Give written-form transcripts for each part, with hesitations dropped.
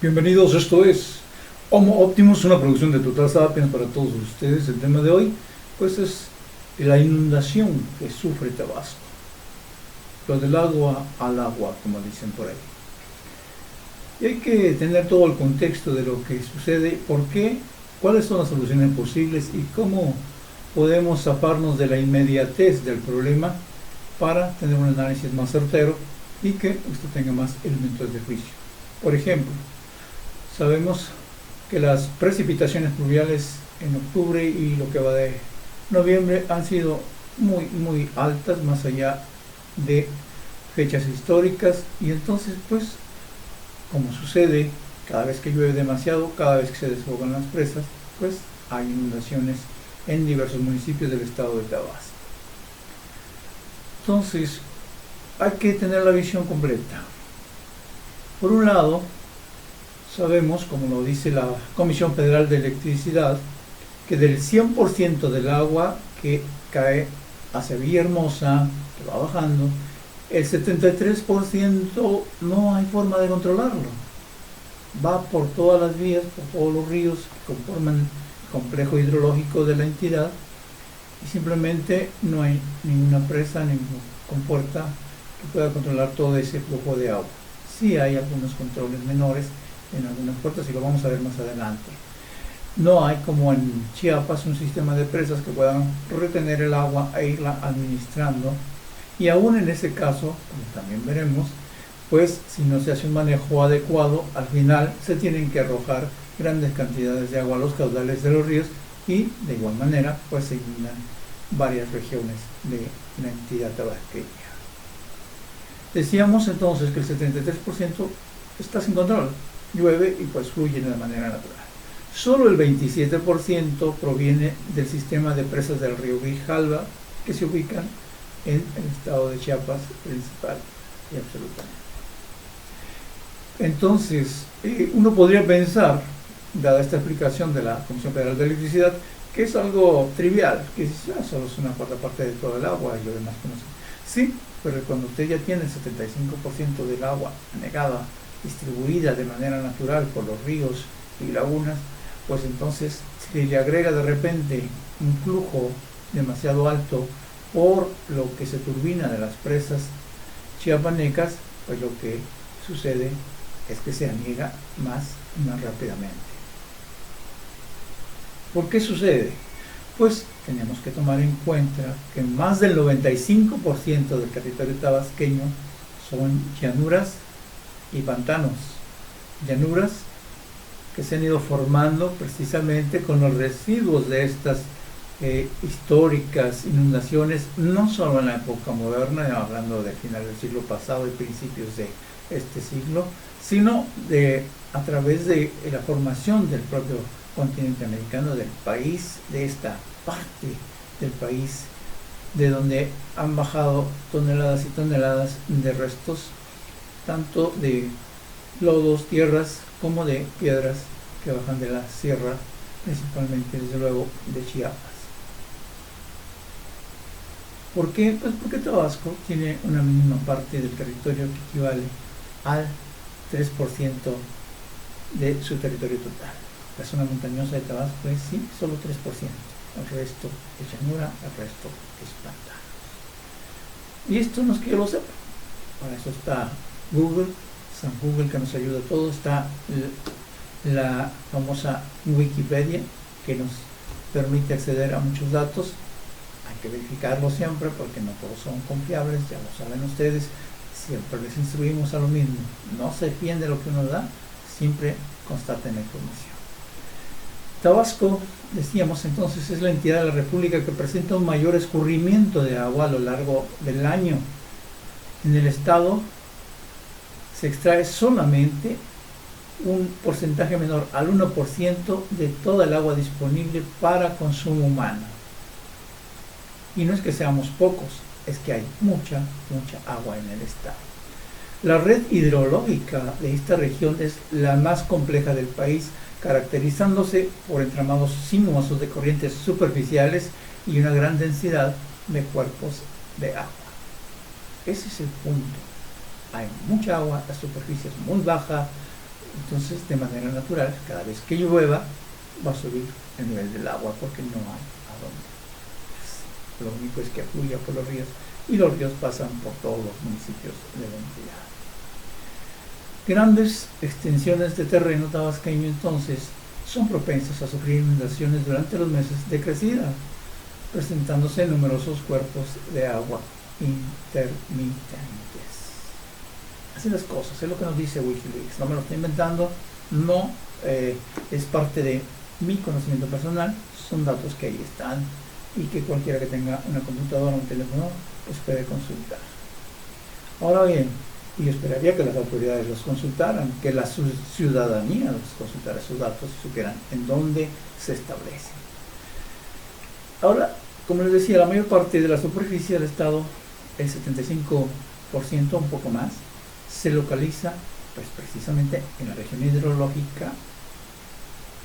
Bienvenidos, esto es Homo Optimus, una producción de Total Sapiens para todos ustedes. El tema de hoy, pues, es la inundación que sufre Tabasco. Lo del agua al agua, como dicen por ahí. Y hay que tener todo el contexto de lo que sucede, por qué, cuáles son las soluciones posibles y cómo podemos zafarnos de la inmediatez del problema para tener un análisis más certero y que esto tenga más elementos de juicio. Por ejemplo, sabemos que las precipitaciones pluviales en octubre y lo que va de noviembre han sido muy altas, más allá de fechas históricas, y entonces, pues, como sucede cada vez que llueve demasiado, cada vez que se desbogan las presas, pues hay inundaciones en diversos municipios del estado de Tabasco. Entonces, hay que tener la visión completa. Por un lado, sabemos, como lo dice la Comisión Federal de Electricidad, que del 100% del agua que cae hacia Villahermosa, que va bajando, el 73% no hay forma de controlarlo. Va por todas las vías, por todos los ríos que conforman el complejo hidrológico de la entidad, y simplemente no hay ninguna presa, ninguna compuerta que pueda controlar todo ese flujo de agua. Sí hay algunos controles menores en algunas puertas y lo vamos a ver más adelante. No hay, como en Chiapas, un sistema de presas que puedan retener el agua e irla administrando, y aún en ese caso, como también veremos, pues si no se hace un manejo adecuado, al final se tienen que arrojar grandes cantidades de agua a los caudales de los ríos, y de igual manera pues se inundan varias regiones de la entidad tabasqueña. Decíamos entonces que el 73% está sin control, llueve y pues fluye de manera natural. Solo el 27% proviene del sistema de presas del río Grijalva, que se ubican en el estado de Chiapas principal y absolutamente. Entonces, uno podría pensar, dada esta explicación de la Comisión Federal de Electricidad, que es algo trivial, que solo es una cuarta parte de todo el agua y lo demás que no sé. Sí, pero cuando usted ya tiene el 75% del agua anegada, distribuida de manera natural por los ríos y lagunas, pues entonces si le agrega de repente un flujo demasiado alto por lo que se turbina de las presas chiapanecas, pues lo que sucede es que se aniega más y más rápidamente. ¿Por qué sucede? Pues tenemos que tomar en cuenta que más del 95% del territorio tabasqueño son llanuras y pantanos, llanuras que se han ido formando precisamente con los residuos de estas históricas inundaciones, no solo en la época moderna, hablando del final del siglo pasado y principios de este siglo, sino a través de la formación del propio continente americano, del país, de esta parte del país, de donde han bajado toneladas y toneladas de restos, tanto de lodos, tierras, como de piedras que bajan de la sierra, principalmente, desde luego, de Chiapas. ¿Por qué? Pues porque Tabasco tiene una mínima parte del territorio que equivale al 3% de su territorio total. La zona montañosa de Tabasco es, sí, solo 3%. El resto es llanura, el resto es pantano. Y esto no es que yo lo sepa. Para eso está Google, San Google, que nos ayuda a todos. Está la famosa Wikipedia, que nos permite acceder a muchos datos. Hay que verificarlo siempre porque no todos son confiables, ya lo saben ustedes. Siempre les instruimos a lo mismo: no se fíen de lo que uno da, siempre constaten la información. Tabasco, decíamos entonces, es la entidad de la República que presenta un mayor escurrimiento de agua a lo largo del año. En el estado se extrae solamente un porcentaje menor al 1% de toda el agua disponible para consumo humano. Y no es que seamos pocos, es que hay mucha agua en el estado. La red hidrológica de esta región es la más compleja del país, caracterizándose por entramados sinuosos de corrientes superficiales y una gran densidad de cuerpos de agua. Ese es el punto. Hay mucha agua, la superficie es muy baja, Entonces, de manera natural, cada vez que llueva, va a subir el nivel del agua porque no hay a dónde. Lo único es que fluya por los ríos y los ríos pasan por todos los municipios de la entidad. Grandes extensiones de terreno tabasqueño entonces son propensas a sufrir inundaciones durante los meses de crecida, presentándose numerosos cuerpos de agua intermitentes. Así las cosas, es lo que nos dice Wikileaks, no me lo estoy inventando, no es parte de mi conocimiento personal, son datos que ahí están y que cualquiera que tenga una computadora o un teléfono pues puede consultar. Ahora bien, y esperaría que las autoridades los consultaran, que la ciudadanía los consultara esos datos y supieran en dónde se establecen. Ahora, como les decía, la mayor parte de la superficie del estado, el 75%, un poco más, se localiza pues precisamente en la región hidrológica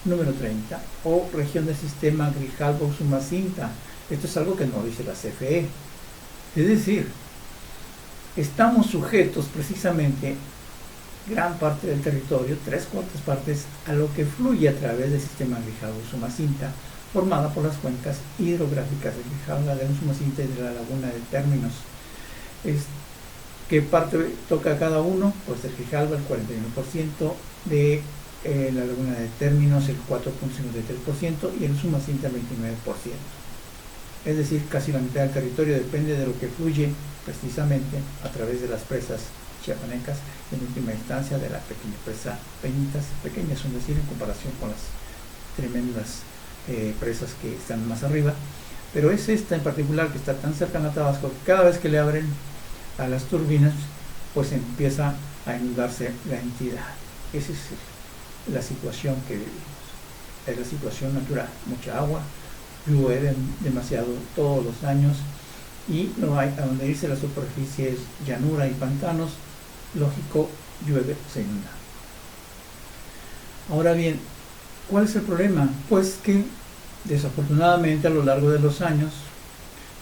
número 30 o región del sistema Grijalbo-Usumacinta. Esto es algo que no dice la CFE. Es decir, estamos sujetos precisamente gran parte del territorio, 3/4 partes, a lo que fluye a través del sistema Grijalbo-Usumacinta, formada por las cuencas hidrográficas de Grijalba, de Usumacinta y de la laguna de Términos. ¿Qué parte toca cada uno? Pues el Grijalba el 41%, de la laguna de Términos el 4.53% y el Usumacinta el 29%. Es decir, casi la mitad del territorio depende de lo que fluye precisamente a través de las presas chiapanecas, en última instancia de la pequeña presa Peñitas, pequeñas son decir en comparación con las tremendas presas que están más arriba, pero es esta en particular que está tan cercana a Tabasco que cada vez que le abren a las turbinas pues empieza a inundarse la entidad. Esa es la situación que vivimos, es la situación natural, mucha agua, llueve demasiado todos los años y no hay a donde irse, la superficie es llanura y pantanos, lógico, llueve, se inunda. Ahora bien, ¿cuál es el problema? Pues que desafortunadamente a lo largo de los años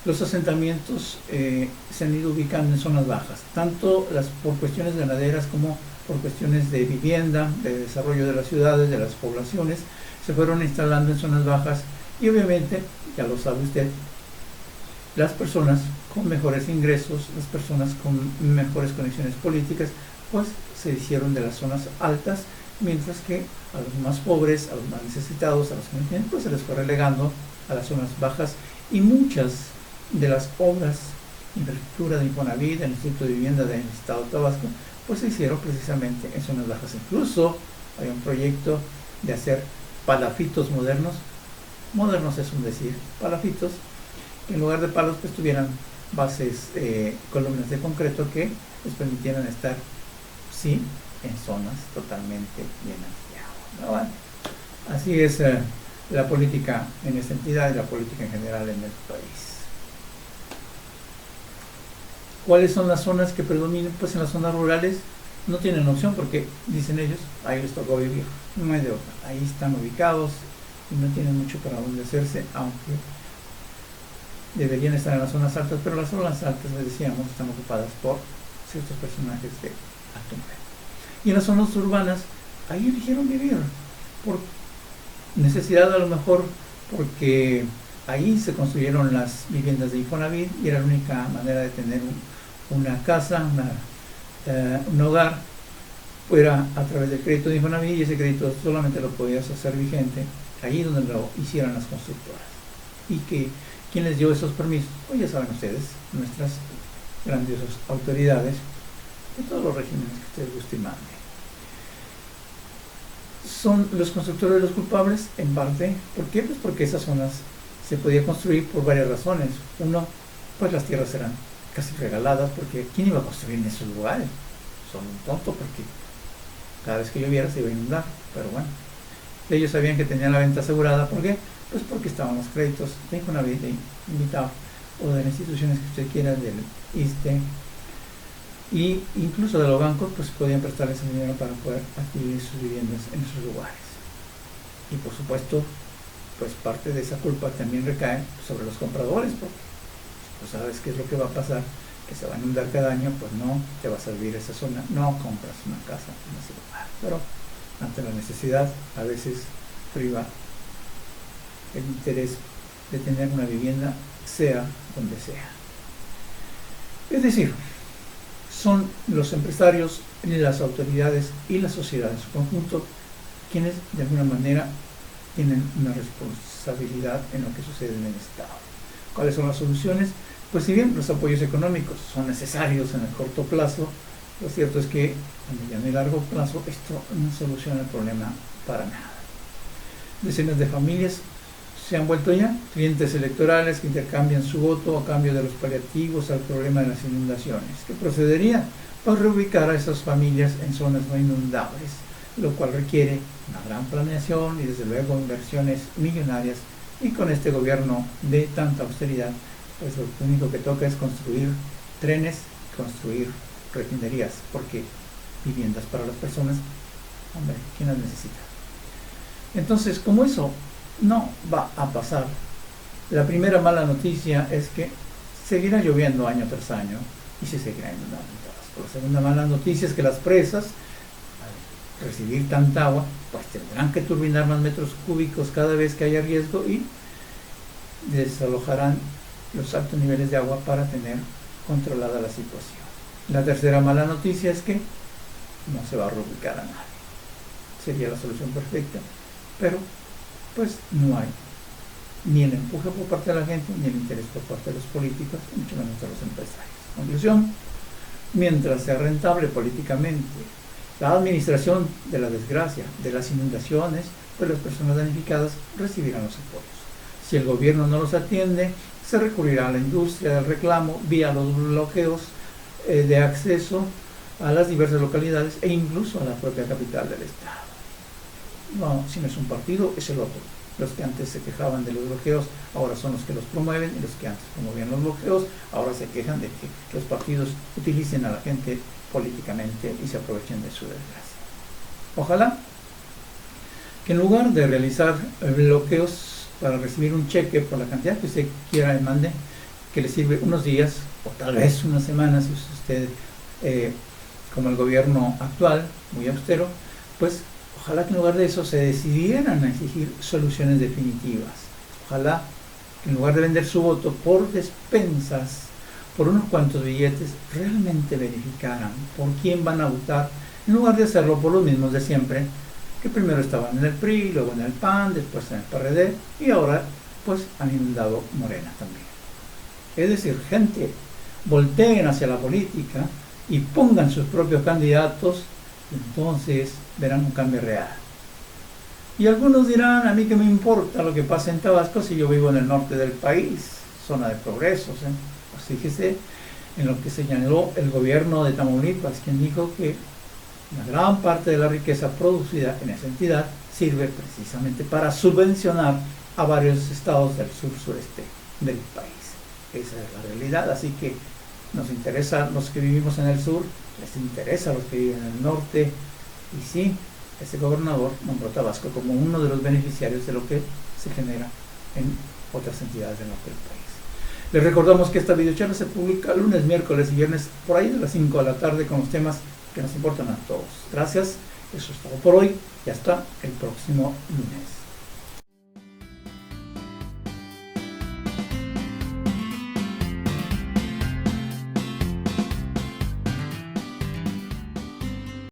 los asentamientos se han ido ubicando en zonas bajas, tanto por cuestiones ganaderas como por cuestiones de vivienda, de desarrollo de las ciudades, de las poblaciones, se fueron instalando en zonas bajas y obviamente, ya lo sabe usted, las personas con mejores ingresos, las personas con mejores conexiones políticas, pues se hicieron de las zonas altas, mientras que a los más pobres, a los más necesitados, a los que no tienen, pues se les fue relegando a las zonas bajas y muchas de las obras de infraestructura de Infonavit, del Instituto de Vivienda del Estado de Tabasco, pues se hicieron precisamente en zonas bajas. Incluso hay un proyecto de hacer palafitos modernos es un decir, palafitos, que en lugar de palos pues tuvieran bases, columnas de concreto que les permitieran estar, sí, en zonas totalmente llenas de agua. Bueno, así es la política en esta entidad y la política en general en el país. ¿Cuáles son las zonas que predominan? Pues en las zonas rurales no tienen opción porque, dicen ellos, ahí les tocó vivir, no hay de otra, ahí están ubicados y no tienen mucho para dónde hacerse, aunque deberían estar en las zonas altas, pero las zonas altas, les decíamos, están ocupadas por ciertos personajes de alto nivel. Y en las zonas urbanas, ahí eligieron vivir, por necesidad a lo mejor, porque ahí se construyeron las viviendas de Infonavit y era la única manera de tener una casa, un hogar, fuera a través del crédito de Infonavit, y ese crédito solamente lo podías hacer vigente allí donde lo hicieran las constructoras. Y que ¿quién les dio esos permisos? Pues ya saben ustedes, nuestras grandiosas autoridades de todos los regímenes que ustedes gusten y manden. ¿Son los constructores los culpables? En parte. ¿Por qué? Pues porque esas zonas se podía construir por varias razones. Uno, pues las tierras eran casi regaladas, porque ¿quién iba a construir en esos lugares? Son un tonto, porque cada vez que lloviera se iba a inundar, pero bueno. Ellos sabían que tenían la venta asegurada. ¿Por qué? Pues porque estaban los créditos de Infonavit, de Invitado, o de las instituciones que usted quiera, del ISSSTE, y incluso de los bancos, pues podían prestarles el dinero para poder adquirir sus viviendas en esos lugares. Y por supuesto, pues parte de esa culpa también recae sobre los compradores, porque pues sabes qué es lo que va a pasar, que se va a inundar cada año, pues no te vas a vivir esa zona, no compras una casa en ese lugar. Pero ante la necesidad, a veces priva el interés de tener una vivienda, sea donde sea. Es decir, son los empresarios, las autoridades y la sociedad en su conjunto quienes de alguna manera tienen una responsabilidad en lo que sucede en el Estado. ¿Cuáles son las soluciones? Pues si bien los apoyos económicos son necesarios en el corto plazo, lo cierto es que a mediano y largo plazo esto no soluciona el problema para nada. Decenas de familias se han vuelto ya clientes electorales que intercambian su voto a cambio de los paliativos al problema de las inundaciones. ¿Qué procedería? Pues reubicar a esas familias en zonas no inundables, lo cual requiere una gran planeación y desde luego inversiones millonarias, y con este gobierno de tanta austeridad, pues lo único que toca es construir trenes, construir refinerías, porque viviendas para las personas, hombre, ¿quién las necesita? Entonces, como eso no va a pasar, la primera mala noticia es que seguirá lloviendo año tras año y se seguirá inundando. La segunda mala noticia es que las presas, al recibir tanta agua, pues tendrán que turbinar más metros cúbicos cada vez que haya riesgo y desalojarán los altos niveles de agua para tener controlada la situación. La tercera mala noticia es que no se va a reubicar a nadie. Sería la solución perfecta, pero pues no hay ni el empuje por parte de la gente, ni el interés por parte de los políticos, y mucho menos de los empresarios. Conclusión: mientras sea rentable políticamente la administración de la desgracia, de las inundaciones, pues las personas damnificadas recibirán los apoyos. Si el gobierno no los atiende, se recurrirá a la industria del reclamo vía los bloqueos de acceso a las diversas localidades e incluso a la propia capital del estado. No, si no es un partido, es el otro. Los que antes se quejaban de los bloqueos ahora son los que los promueven, y los que antes promovían los bloqueos ahora se quejan de que los partidos utilicen a la gente políticamente y se aprovechen de su desgracia. Ojalá que en lugar de realizar bloqueos para recibir un cheque por la cantidad que usted quiera y mande, que le sirve unos días o tal vez unas semanas, si usted, como el gobierno actual, muy austero, pues ojalá que en lugar de eso se decidieran a exigir soluciones definitivas. Ojalá que en lugar de vender su voto por despensas, por unos cuantos billetes, realmente verificaran por quién van a votar, en lugar de hacerlo por los mismos de siempre, que primero estaban en el PRI, luego en el PAN, después en el PRD, y ahora pues han inundado Morena también. Es decir, gente, volteen hacia la política y pongan sus propios candidatos, y entonces verán un cambio real. Y algunos dirán: a mí qué me importa lo que pasa en Tabasco si yo vivo en el norte del país, zona de progresos, Pues fíjese en lo que señaló el gobierno de Tamaulipas, quien dijo que una gran parte de la riqueza producida en esa entidad sirve precisamente para subvencionar a varios estados del sur-sureste del país. Esa es la realidad, así que nos interesa a los que vivimos en el sur, les interesa a los que viven en el norte, y sí, este gobernador nombró Tabasco como uno de los beneficiarios de lo que se genera en otras entidades del norte del país. Les recordamos que esta videocharla se publica lunes, miércoles y viernes por ahí de las 5 de la tarde con los temas que nos importan a todos. Gracias, eso es todo por hoy y hasta el próximo lunes.